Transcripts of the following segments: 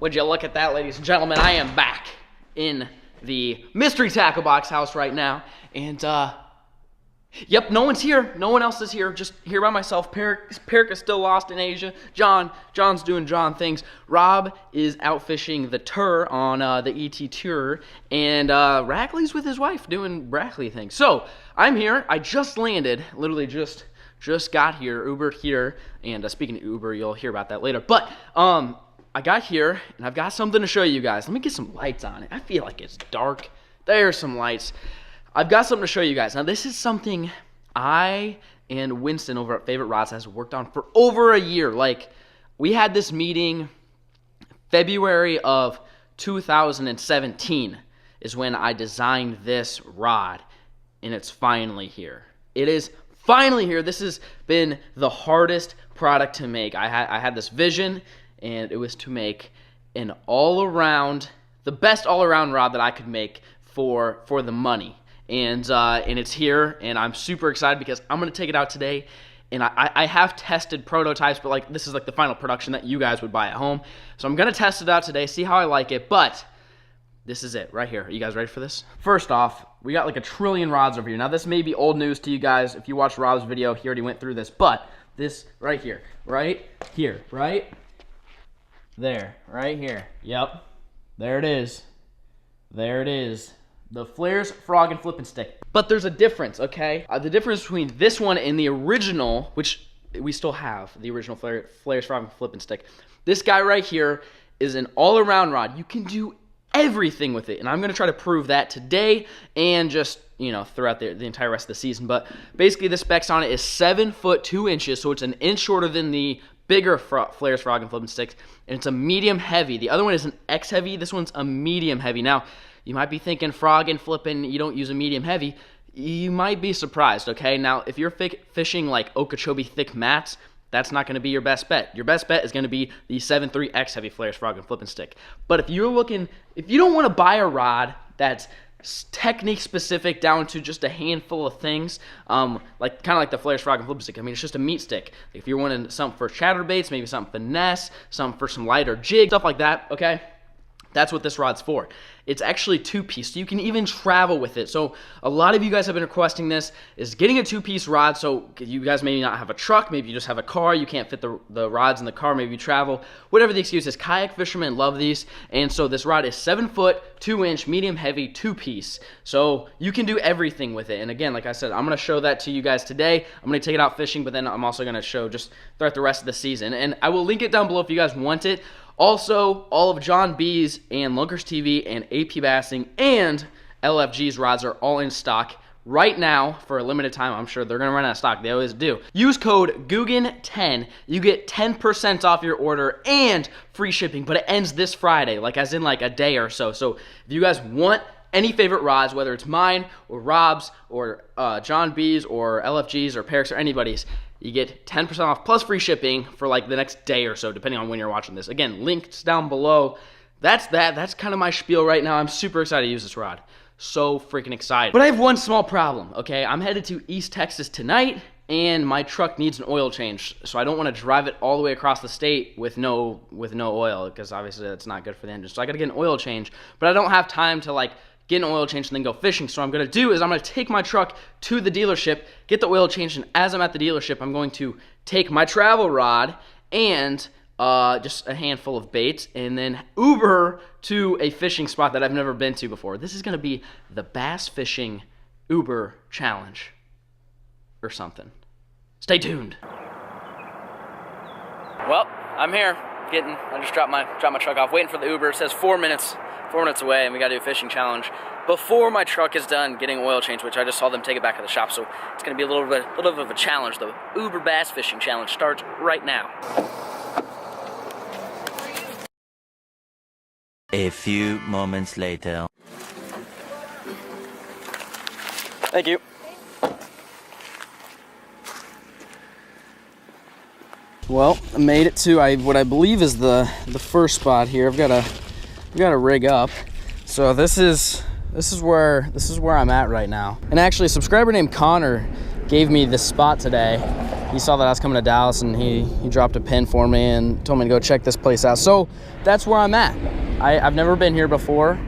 Would you look at that, ladies and gentlemen? I am back in the Mystery Tackle Box house right now. And, yep, no one's here. No one else is here. Just here by myself. Peric is still lost in Asia. John's doing John things. Rob is out fishing the tour on the ET tour. And Rackley's with his wife doing Rackley things. So, I'm here. I just landed. Literally just got here. Ubered here. And speaking of Uber, you'll hear about that later. But, I got here, and I've got something to show you guys. Let me get some lights on it. I feel like it's dark. There's some lights. I've got something to show you guys. Now, this is something I and Winston over at Favorite Rods has worked on for over a year. Like, we had this meeting February of 2017 is when I designed this rod, and it's finally here. It is finally here. This has been the hardest product to make. I had this vision, and it was to make an all-around, the best all-around rod that I could make for the money. And it's here, and I'm super excited because I'm going to take it out today. And I have tested prototypes, but like this is like the final production that you guys would buy at home. So I'm going to test it out today, see how I like it. But this is it right here. Are you guys ready for this? First off, we got like a trillion rods over here. Now, this may be old news to you guys. If you watched Rob's video, he already went through this. But this right here, right there, right here. Yep. There it is. There it is. The Flares Frog and Flippin' Stick. But there's a difference, okay? The difference between this one and the original, which we still have, the original Flares Frog and Flippin' Stick. This guy right here is an all-around rod. You can do everything with it, and I'm going to try to prove that today and just, you know, throughout the entire rest of the season. But basically, the specs on it is 7 foot 2 inches, so it's an inch shorter than the bigger Flares Frog and Flippin' Sticks, and it's a medium heavy. The other one is an X heavy. This one's a medium heavy. Now, you might be thinking frog and flipping, you don't use a medium heavy. You might be surprised, okay? Now, if you're fishing like Okeechobee thick mats, that's not going to be your best bet. Your best bet is going to be the 7.3 X heavy Flares Frog and Flippin' Stick. But if you don't want to buy a rod that's technique specific down to just a handful of things, like kind of like the Flares Frog and Flippin' Stick. I mean, it's just a meat stick. If you're wanting something for chatterbaits, maybe something finesse, something for some lighter jig, stuff like that, okay? That's what this rod's for. It's actually two-piece, so you can even travel with it. So a lot of you guys have been requesting this, is getting a two-piece rod. So you guys maybe not have a truck, maybe you just have a car, you can't fit the rods in the car, maybe you travel, whatever the excuse is. Kayak fishermen love these, and so this rod is 7 foot, 2 inch, medium heavy, two-piece. So you can do everything with it. And again, like I said, I'm going to show that to you guys today. I'm going to take it out fishing, but then I'm also going to show just throughout the rest of the season. And I will link it down below if you guys want it. Also, all of John B's and Lunkers TV and AP Bassing and LFG's rods are all in stock right now for a limited time. I'm sure they're going to run out of stock. They always do. Use code Googan10. You get 10% off your order and free shipping, but it ends this Friday, like as in like a day or so. So if you guys want any favorite rods, whether it's mine or Rob's or John B's or LFG's or Peric's or anybody's, you get 10% off plus free shipping for like the next day or so, depending on when you're watching this. Again, links down below. That's kind of my spiel right now. I'm super excited to use this rod. So freaking excited. But I have one small problem, okay? I'm headed to East Texas tonight, and my truck needs an oil change. So I don't want to drive it all the way across the state with no oil, because obviously that's not good for the engine. So I got to get an oil change. But I don't have time to like get an oil change and then go fishing. So what I'm going to do is I'm going to take my truck to the dealership, get the oil changed, and as I'm at the dealership, I'm going to take my travel rod and just a handful of baits and then Uber to a fishing spot that I've never been to before. This is going to be the Bass Fishing Uber Challenge or something. Stay tuned. Well, I'm here. I just dropped my truck off, waiting for the Uber. It says 4 minutes away, and we got to do a fishing challenge before my truck is done getting oil change, which I just saw them take it back to the shop. So it's going to be a little bit of a challenge. The Uber Bass Fishing Challenge starts right now. A few moments later. Thank you. Well, I made it to what I believe is the first spot here. I've got to rig up. So this is where I'm at right now. And actually, a subscriber named Connor gave me this spot today. he saw that I was coming to Dallas, and he dropped a pin for me and told me to go check this place out. So that's where I'm at. I've never been here before.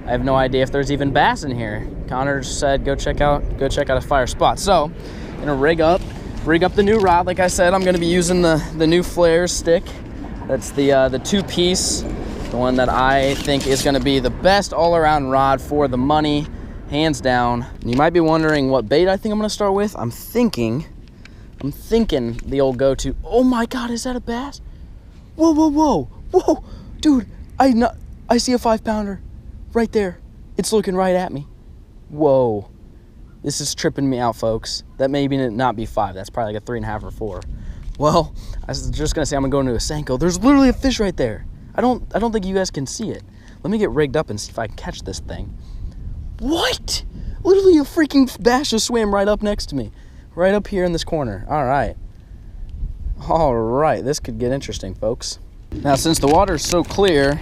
I have no idea if there's even bass in here. Connor just said go check out a fire spot. So I'm gonna rig up the new rod. Like I said, I'm gonna be using the new flare stick. That's the 2-piece, the one that I think is gonna be the best all-around rod for the money, hands down. And you might be wondering what bait I think I'm gonna start with. I'm thinking the old go-to. Oh my God, is that a bass? Whoa, whoa, whoa, whoa, dude! I see a 5-pounder right there. It's looking right at me. Whoa, this is tripping me out, folks. That may not be 5. That's probably like a 3.5 or 4. Well, I was just gonna say I'm gonna go into a Senko. There's literally a fish right there. I don't think you guys can see it. Let me get rigged up and see if I can catch this thing. What? Literally a freaking bass just swam right up next to me. Right up here in this corner. All right, this could get interesting, folks. Now, since the water is so clear,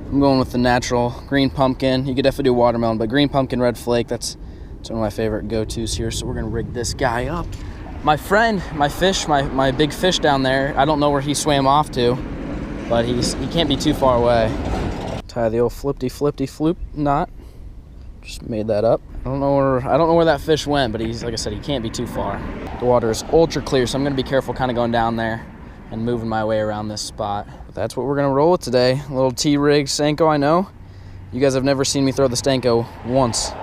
I'm going with the natural green pumpkin. You could definitely do watermelon, but green pumpkin, red flake, that's one of my favorite go-tos here. So we're gonna rig this guy up. My friend, my big fish down there, I don't know where he swam off to, but he can't be too far away. Tie the old flippy floop knot. Just made that up. I don't know where that fish went, but like I said, he can't be too far. The water is ultra clear, so I'm gonna be careful kind of going down there and moving my way around this spot. But that's what we're gonna roll with today. A little T-rig Senko, I know. You guys have never seen me throw the Senko once.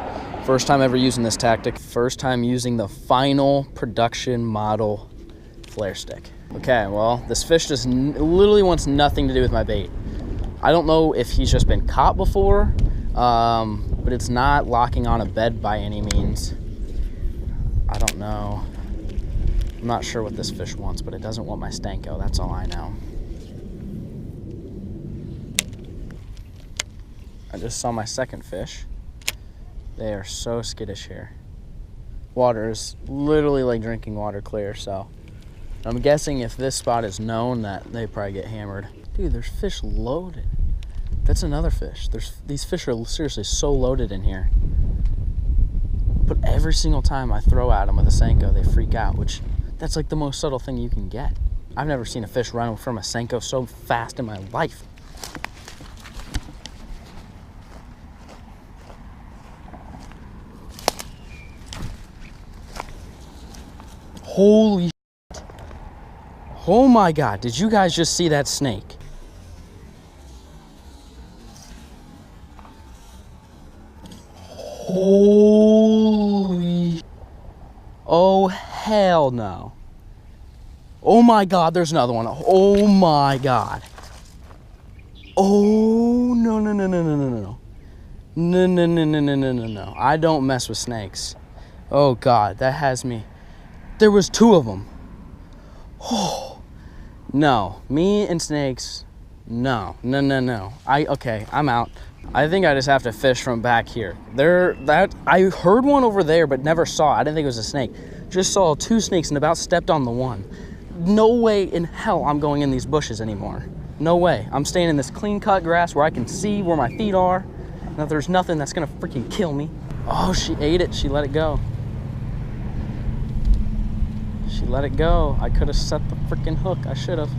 First time ever using this tactic. First time using the final production model flare stick. Okay, well, this fish just literally wants nothing to do with my bait. I don't know if he's just been caught before, but it's not locking on a bed by any means. I don't know. I'm not sure what this fish wants, but it doesn't want my Senko. That's all I know. I just saw my second fish. They are so skittish here. Water is literally like drinking water clear, so I'm guessing if this spot is known that they probably get hammered. Dude, there's fish loaded. That's another fish. These fish are seriously so loaded in here. But every single time I throw at them with a Senko, they freak out, which that's like the most subtle thing you can get. I've never seen a fish run from a Senko so fast in my life. Holy shit. Oh my God, did you guys just see that snake? Holy, oh hell no. Oh my God, there's another one. Oh my God. Oh no. No. I don't mess with snakes. Oh God, that has me. There was 2 of them. Oh no, me and snakes, no. Okay, I'm out. I think I just have to fish from back here. I heard one over there, but never saw it. I didn't think it was a snake. Just saw 2 snakes and about stepped on the one. No way in hell I'm going in these bushes anymore. No way. I'm staying in this clean cut grass where I can see where my feet are. Now there's nothing that's gonna freaking kill me. Oh, she ate it. She let it go. She let it go. I could have set the freaking hook. I should have.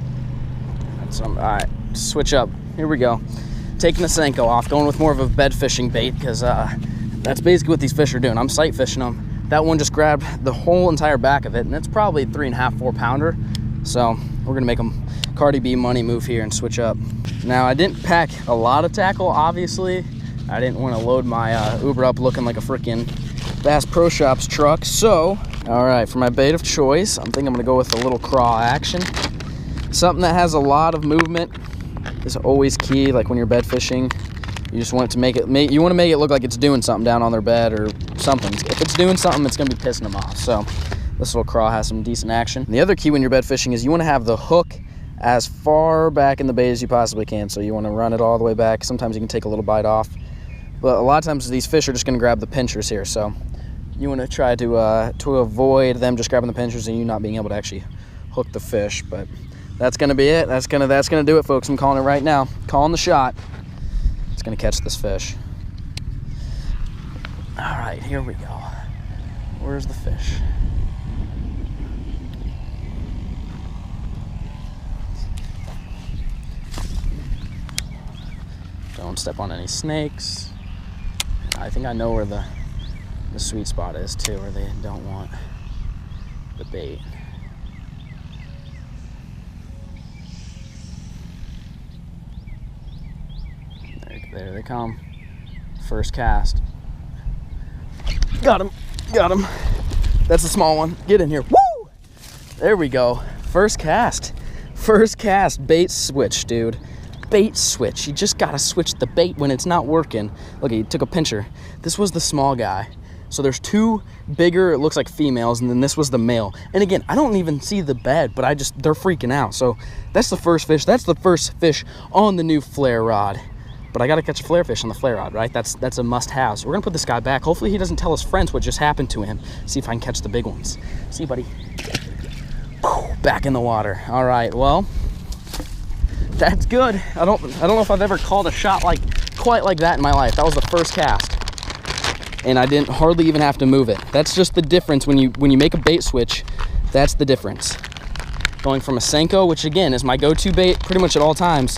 All right, switch up. Here we go. Taking the Senko off, going with more of a bed fishing bait, because that's basically what these fish are doing. I'm sight fishing them. That one just grabbed the whole entire back of it, and it's probably 3.5, 4-pounder. So we're gonna make them Cardi B money move here and switch up. Now, I didn't pack a lot of tackle, obviously. I didn't want to load my Uber up looking like a freaking Bass Pro Shops truck. So, all right, for my bait of choice, I'm thinking I'm gonna go with a little craw action. Something that has a lot of movement is always key. Like when you're bed fishing, you just want it to make it look like it's doing something down on their bed or something. If it's doing something, it's gonna be pissing them off. So this little craw has some decent action. And the other key when you're bed fishing is you want to have the hook as far back in the bait as you possibly can. So you want to run it all the way back. Sometimes you can take a little bite off, but a lot of times these fish are just going to grab the pinchers here. So you want to try to avoid them just grabbing the pinchers and you not being able to actually hook the fish. But that's going to be it. That's going to do it, folks. I'm calling it right now. Calling the shot. It's going to catch this fish. All right, here we go. Where's the fish? Don't step on any snakes. I think I know where the sweet spot is too, where they don't want the bait. There they come. First cast. Got him. Got him. That's a small one. Get in here. Woo! There we go. First cast. First cast. Bait switch, dude. Bait switch. You just gotta switch the bait when it's not working. Look, he took a pincher. This was the small guy. So there's two bigger, it looks like females, and then this was the male. And again, I don't even see the bed, but they're freaking out. So that's the first fish. That's the first fish on the new flare rod. But I gotta catch a flare fish on the flare rod, right? That's a must-have. So we're gonna put this guy back. Hopefully he doesn't tell his friends what just happened to him. See if I can catch the big ones. See, buddy. Back in the water. All right, well, that's good. I don't know if I've ever called a shot quite like that in my life. That was the first cast, and I didn't hardly even have to move it. That's just the difference when you make a bait switch. That's the difference. Going from a Senko, which again is my go-to bait pretty much at all times.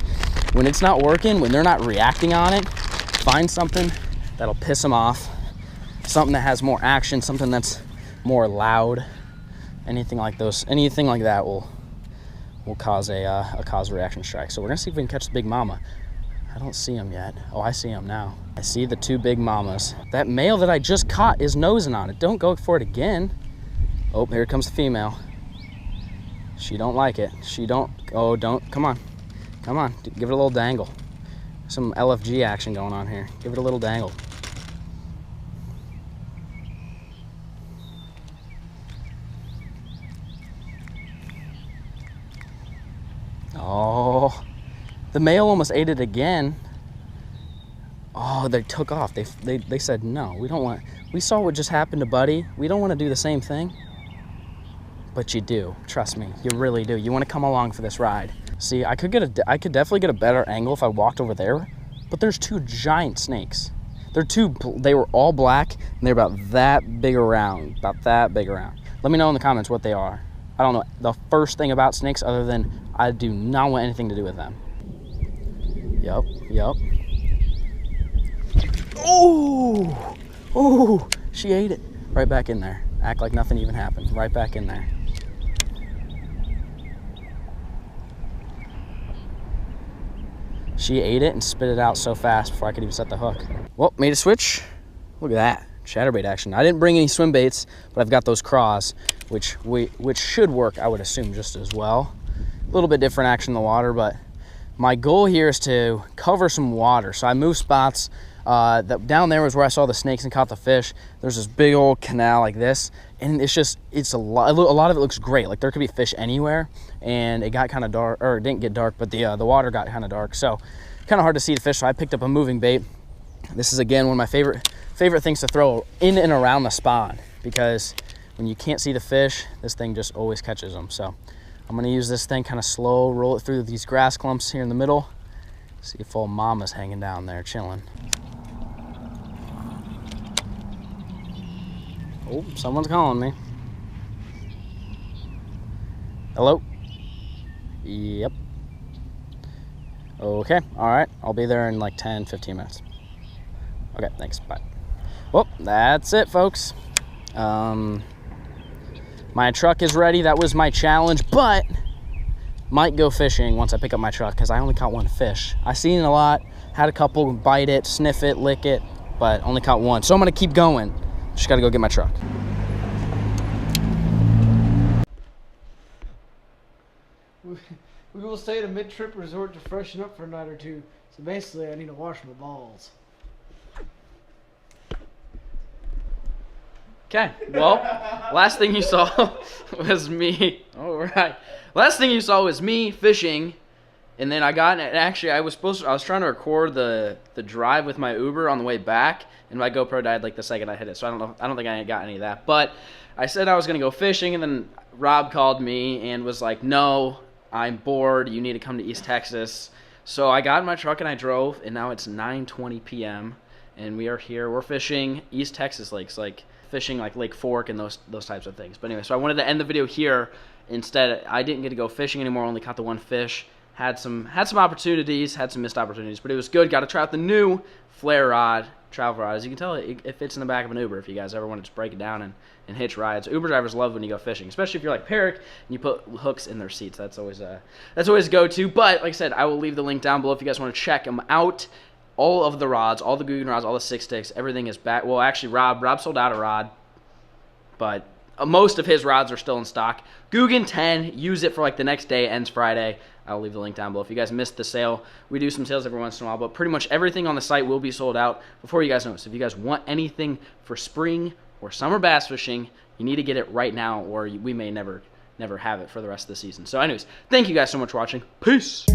When it's not working, when they're not reacting on it, find something that'll piss them off, something that has more action, something that's more loud. Anything like that will cause a reaction strike. So we're gonna see if we can catch the big mama. I don't see him yet. Oh, I see him now. I see the two big mamas. That male that I just caught is nosing on it. Don't go for it again. Oh, here comes the female. She don't like it. Come on. Come on, give it a little dangle. Some LFG action going on here. Give it a little dangle. Oh, the male almost ate it again. Oh, they took off. They said, no, we saw what just happened to Buddy. We don't want to do the same thing. But you do, trust me, you really do. You want to come along for this ride. See, I could definitely get a better angle if I walked over there, but there's two giant snakes. They were all black, and they're about that big around, Let me know in the comments what they are. I don't know the first thing about snakes other than I do not want anything to do with them. Yup. Oh, she ate it. Right back in there. Act like nothing even happened. Right back in there. She ate it and spit it out so fast before I could even set the hook. Well, made a switch. Look at that, chatterbait action. I didn't bring any swim baits, but I've got those craws, which should work, I would assume, just as well. A little bit different action in the water, but my goal here is to cover some water. So I moved spots. Down there was where I saw the snakes and caught the fish. There's this big old canal like this, and it's a lot of it looks great. Like there could be fish anywhere, and it got kind of dark, or it didn't get dark, but the water got kind of dark, so kind of hard to see the fish. So I picked up a moving bait. This is again one of my favorite things to throw in and around the spawn, because when you can't see the fish, this thing just always catches them. So I'm gonna use this thing kind of slow, roll it through these grass clumps here in the middle. See if old mama's hanging down there chilling. Oh, someone's calling me. Hello? Yep. Okay, all right. I'll be there in like 10, 15 minutes. Okay, thanks, bye. Well, that's it, folks. My truck is ready. That was my challenge, but might go fishing once I pick up my truck because I only caught one fish. I seen it a lot, had a couple bite it, sniff it, lick it, but only caught one. So I'm gonna keep going. Just gotta go get my truck. We will stay at a mid-trip resort to freshen up for a night or two. So basically, I need to wash my balls. Okay, well, last thing you saw was me. All right. Last thing you saw was me fishing, and then I was trying to record the drive with my Uber on the way back, and my GoPro died like the second I hit it. So I don't think I got any of that. But I said I was gonna go fishing, and then Rob called me and was like, "No, I'm bored. You need to come to East Texas." So I got in my truck and I drove, and now it's 9:20 p.m. and we are here. We're fishing East Texas lakes, like fishing like Lake Fork and those types of things. But anyway, so I wanted to end the video here. Instead, I didn't get to go fishing anymore. Only caught the one fish. had some opportunities, had some missed opportunities, but it was good. Got to try out the new flare rod, travel rod. As you can tell, it fits in the back of an Uber if you guys ever want to just break it down and hitch rides. Uber drivers love when you go fishing, especially if you're like Peric and you put hooks in their seats. That's always a go-to. But like I said, I will leave the link down below if you guys want to check them out. All of the rods, all the Googan rods, all the 6 sticks, everything is back. Well, actually, Rob sold out a rod, but most of his rods are still in stock. Googan 10, use it for like the next day, ends Friday. I'll leave the link down below. If you guys missed the sale, we do some sales every once in a while, but pretty much everything on the site will be sold out before you guys know. So if you guys want anything for spring or summer bass fishing, you need to get it right now, or we may never have it for the rest of the season. So anyways, thank you guys so much for watching. Peace.